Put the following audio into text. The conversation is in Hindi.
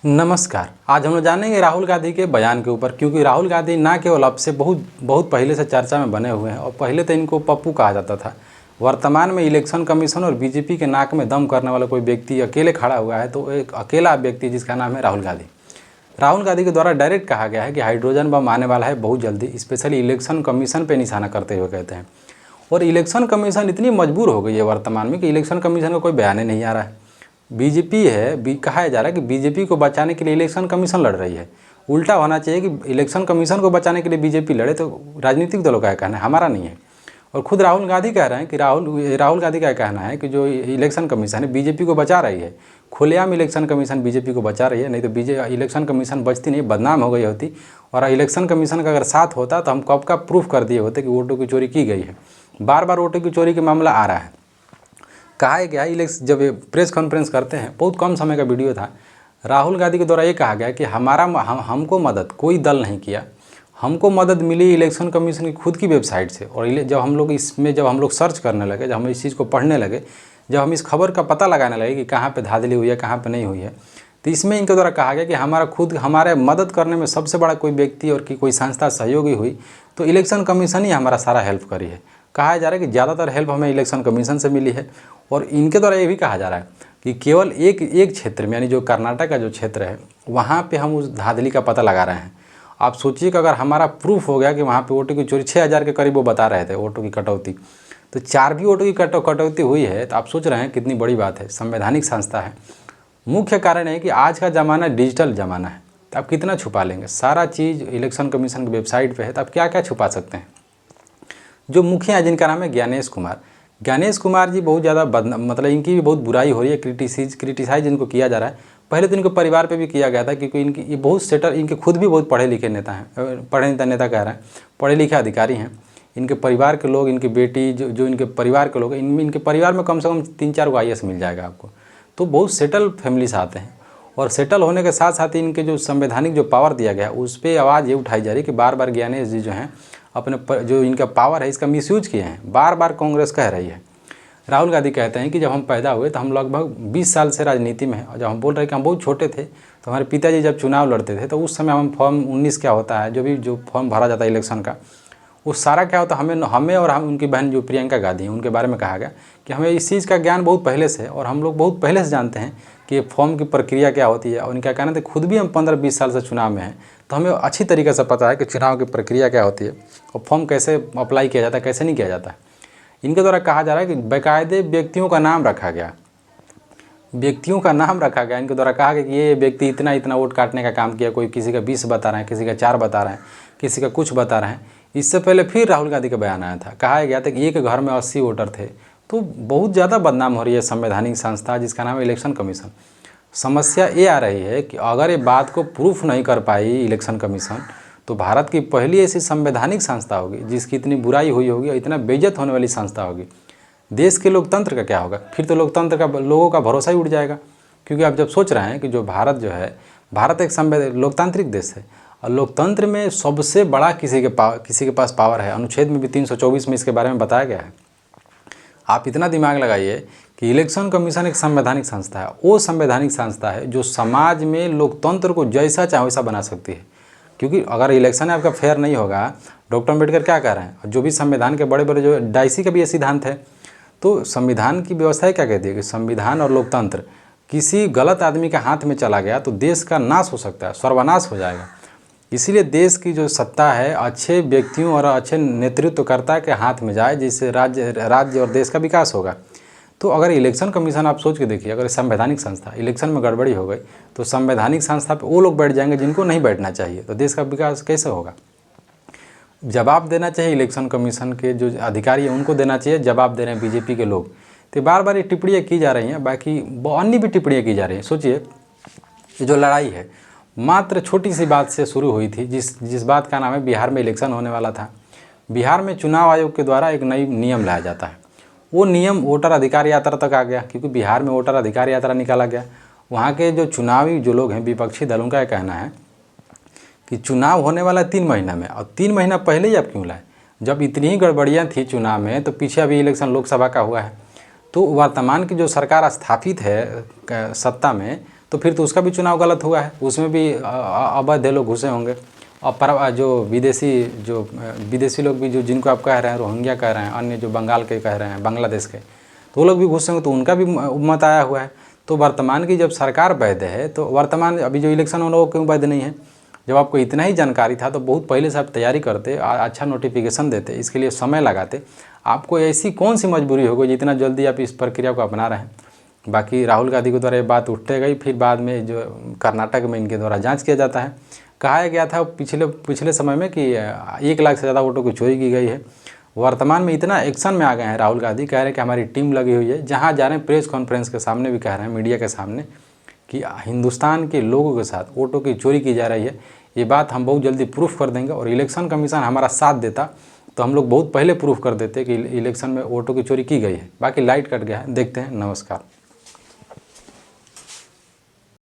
नमस्कार। आज हम लोग जानेंगे राहुल गांधी के बयान के ऊपर, क्योंकि राहुल गांधी ना केवल अब से बहुत बहुत पहले से चर्चा में बने हुए हैं और पहले तो इनको पप्पू कहा जाता था। वर्तमान में इलेक्शन कमीशन और बीजेपी के नाक में दम करने वाला कोई व्यक्ति अकेले खड़ा हुआ है तो एक अकेला व्यक्ति जिसका नाम है राहुल गांधी। राहुल गांधी के द्वारा डायरेक्ट कहा गया है कि हाइड्रोजन बम आने वाला है बहुत जल्दी, स्पेशली इलेक्शन कमीशन पर निशाना करते हुए कहते हैं। और इलेक्शन कमीशन इतनी मजबूर हो गई है वर्तमान में कि इलेक्शन कमीशन का कोई बयान ही नहीं आ रहा है। बीजेपी है, कहा जा रहा है कि बीजेपी को बचाने के लिए इलेक्शन कमीशन लड़ रही है। उल्टा होना चाहिए कि इलेक्शन कमीशन को बचाने के लिए बीजेपी लड़े, तो राजनीतिक दलों का कहना है, हमारा नहीं है। और खुद राहुल गांधी कह रहे हैं कि राहुल गांधी का कहना है कि जो इलेक्शन कमीशन है बीजेपी को बचा रही है। खुलेआम इलेक्शन कमीशन बीजेपी को बचा रही है, नहीं तो इलेक्शन कमीशन बचती नहीं, बदनाम हो गई होती। और इलेक्शन कमीशन का अगर साथ होता तो हम कब का प्रूफ कर दिए होते कि वोटों की चोरी की गई है। बार बार वोटों की चोरी का मामला आ रहा है। कहा है क्या, जब प्रेस कॉन्फ्रेंस करते हैं, बहुत कम समय का वीडियो था, राहुल गांधी के द्वारा ये कहा गया कि हमको मदद कोई दल नहीं किया, हमको मदद मिली इलेक्शन कमीशन की खुद की वेबसाइट से। और जब हम लोग सर्च करने लगे, जब हम इस चीज़ को पढ़ने लगे, जब हम इस खबर का पता लगाने लगे कि कहाँ पे धांधली हुई है, कहाँ पे नहीं हुई है, तो इसमें इनके द्वारा कहा गया कि हमारे मदद करने में सबसे बड़ा कोई व्यक्ति और कि कोई संस्था सहयोगी हुई तो इलेक्शन कमीशन ही हमारा सारा हेल्प करी है। कहा जा रहा है कि ज़्यादातर हेल्प हमें इलेक्शन कमीशन से मिली है। और इनके द्वारा ये भी कहा जा रहा है कि केवल एक क्षेत्र में, यानी जो कर्नाटक का जो क्षेत्र है, वहाँ पे हम उस धांधली का पता लगा रहे हैं। आप सोचिए कि अगर हमारा प्रूफ हो गया कि वहाँ पे वोटों की चोरी 6000 के करीब वो बता रहे थे वोटों की कटौती, तो 4 भी वोटों की कटौती हुई है, तो आप सोच रहे हैं कितनी बड़ी बात है। संवैधानिक संस्था है। मुख्य कारण है कि आज का ज़माना डिजिटल ज़माना है, तो आप कितना छुपा लेंगे। सारा चीज़ इलेक्शन कमीशन की वेबसाइट पर है, तो आप क्या क्या छुपा सकते हैं। जो मुखिया है जिनका नाम है ज्ञानेश कुमार जी बहुत ज़्यादा मतलब इनकी भी बहुत बुराई हो रही है, क्रिटिसाइज इनको किया जा रहा है। पहले तो इनके परिवार पे भी किया गया था, क्योंकि इनकी ये बहुत सेटल, इनके खुद भी बहुत पढ़े लिखे नेता हैं, नेता कह रहे हैं, पढ़े लिखे अधिकारी हैं। इनके परिवार के लोग, इनकी बेटी, जो इनके परिवार के लोग, इनके परिवार में कम से कम 3-4 को IAS मिल जाएगा आपको। तो बहुत सेटल फैमिली से आते हैं। और सेटल होने के साथ साथ इनके जो संवैधानिक जो पावर दिया गया उस पर आवाज़ ये उठाई जा रही है कि बार बार ज्ञानेश जी जो हैं अपने जो इनका पावर है इसका मिसयूज किए हैं। बार बार कांग्रेस कह रही है। राहुल गांधी कहते हैं कि जब हम पैदा हुए तो हम लगभग 20 साल से राजनीति में हैं, और जब हम बोल रहे हैं कि हम बहुत छोटे थे तो हमारे पिताजी जब चुनाव लड़ते थे तो उस समय हम फॉर्म 19 क्या होता है, जो फॉर्म भरा जाता है इलेक्शन का, वो सारा क्या होता है, हमें और हम उनकी बहन जो प्रियंका गांधी हैं उनके बारे में कहा गया कि हमें इस चीज़ का ज्ञान बहुत पहले से है और हम लोग बहुत पहले से जानते हैं कि फॉर्म की प्रक्रिया क्या होती है। और इनका कहना था खुद भी हम 15-20 साल से चुनाव में हैं, तो हमें अच्छी तरीके से पता है कि चुनाव की प्रक्रिया क्या होती है और फॉर्म कैसे अप्लाई किया जाता है, कैसे नहीं किया जाता है। इनके द्वारा कहा जा रहा है कि बाकायदे व्यक्तियों का नाम रखा गया, इनके द्वारा कहा गया कि ये व्यक्ति इतना इतना वोट काटने का काम किया। कोई किसी का 20 बता रहे हैं, किसी का 4 बता रहे हैं, किसी का कुछ बता रहे हैं। इससे पहले फिर राहुल गांधी का बयान आया था, कहा गया था कि एक घर में 80 वोटर थे। तो बहुत ज़्यादा बदनाम हो रही है संवैधानिक संस्था जिसका नाम है इलेक्शन कमीशन। समस्या ये आ रही है कि अगर ये बात को प्रूफ नहीं कर पाई इलेक्शन कमीशन, तो भारत की पहली ऐसी संवैधानिक संस्था होगी जिसकी इतनी बुराई हुई होगी और इतना बेइज्जत होने वाली संस्था होगी। देश के लोकतंत्र का क्या होगा फिर? तो लोकतंत्र का लोगों का भरोसा ही उड़ जाएगा। क्योंकि आप जब सोच रहे हैं कि जो भारत जो है, भारत एक लोकतांत्रिक देश है और लोकतंत्र में सबसे बड़ा किसी के पास पावर है। अनुच्छेद में भी 324 में इसके बारे में बताया गया है। आप इतना दिमाग लगाइए कि इलेक्शन कमीशन एक संवैधानिक संस्था है। वो संवैधानिक संस्था है जो समाज में लोकतंत्र को जैसा चाहे वैसा बना सकती है। क्योंकि अगर इलेक्शन आपका फेयर नहीं होगा, डॉक्टर अम्बेडकर क्या कह रहे हैं, जो भी संविधान के बड़े बड़े जो डाइसी का भी ये सिद्धांत है, तो संविधान की व्यवस्था क्या कहती है कि संविधान और लोकतंत्र किसी गलत आदमी के हाथ में चला गया तो देश का नाश हो सकता है, सर्वनाश हो जाएगा। इसीलिए देश की जो सत्ता है अच्छे व्यक्तियों और अच्छे नेतृत्वकर्ता के हाथ में जाए, जिससे राज्य और देश का विकास होगा। तो अगर इलेक्शन कमीशन, आप सोच के देखिए, अगर संवैधानिक संस्था इलेक्शन में गड़बड़ी हो गई तो संवैधानिक संस्था पे वो लोग बैठ जाएंगे जिनको नहीं बैठना चाहिए, तो देश का विकास कैसे होगा? जवाब देना चाहिए इलेक्शन कमीशन के जो अधिकारी हैं उनको देना चाहिए, जवाब दे रहे हैं बीजेपी के लोग। तो बार बार ये टिप्पणियाँ की जा रही हैं, बाकी अन्य भी टिप्पणियाँ की जा रही हैं। सोचिए ये जो लड़ाई है मात्र छोटी सी बात से शुरू हुई थी, जिस बात का नाम है बिहार में इलेक्शन होने वाला था। बिहार में चुनाव आयोग के द्वारा एक नई नियम लाया जाता है। वो नियम वोटर अधिकार यात्रा तक आ गया, क्योंकि बिहार में वोटर अधिकार यात्रा निकाला गया। वहाँ के जो चुनावी जो लोग हैं, विपक्षी दलों का कहना है कि चुनाव होने वाला 3 महीना में, और 3 महीना पहले ही आप क्यों लाए? जब इतनी ही गड़बड़ियाँ थी चुनाव में, तो पीछे अभी इलेक्शन लोकसभा का हुआ है। तो वर्तमान की जो सरकार स्थापित है सत्ता में, तो फिर तो उसका भी चुनाव गलत हुआ है, उसमें भी अवैध लोग घुसे होंगे। और जो विदेशी लोग भी जो जिनको आप कह रहे हैं रोहिंग्या कह रहे हैं, अन्य जो बंगाल के कह रहे हैं, बांग्लादेश के, तो वो लोग भी घुसे होंगे, तो उनका भी मत आया हुआ है। तो वर्तमान की जब सरकार वैध है तो वर्तमान अभी जो इलेक्शन होना वो क्यों वैध नहीं है? जब आपको इतना ही जानकारी था तो बहुत पहले से आप तैयारी करते, अच्छा नोटिफिकेशन देते, इसके लिए समय लगाते। आपको ऐसी कौन सी मजबूरी हो गई जितना जल्दी आप इस प्रक्रिया को अपना रहे हैं? बाकी राहुल गांधी के द्वारा ये बात उठते गई, फिर बाद में जो कर्नाटक में इनके द्वारा जांच किया जाता है। कहा गया था पिछले समय में कि 1 लाख से ज़्यादा वोटों की चोरी की गई है। वर्तमान में इतना एक्शन में आ गए हैं राहुल गांधी, कह रहे हैं कि हमारी टीम लगी हुई है, जहाँ जा रहे हैं प्रेस कॉन्फ्रेंस के सामने भी कह रहे हैं, मीडिया के सामने, कि हिंदुस्तान के लोगों के साथ वोटों की चोरी की जा रही है। ये बात हम बहुत जल्दी प्रूफ कर देंगे, और इलेक्शन कमीशन हमारा साथ देता तो हम लोग बहुत पहले प्रूफ कर देते कि इलेक्शन में वोटों की चोरी की गई है। बाकी लाइट कट गया है, देखते हैं। नमस्कार।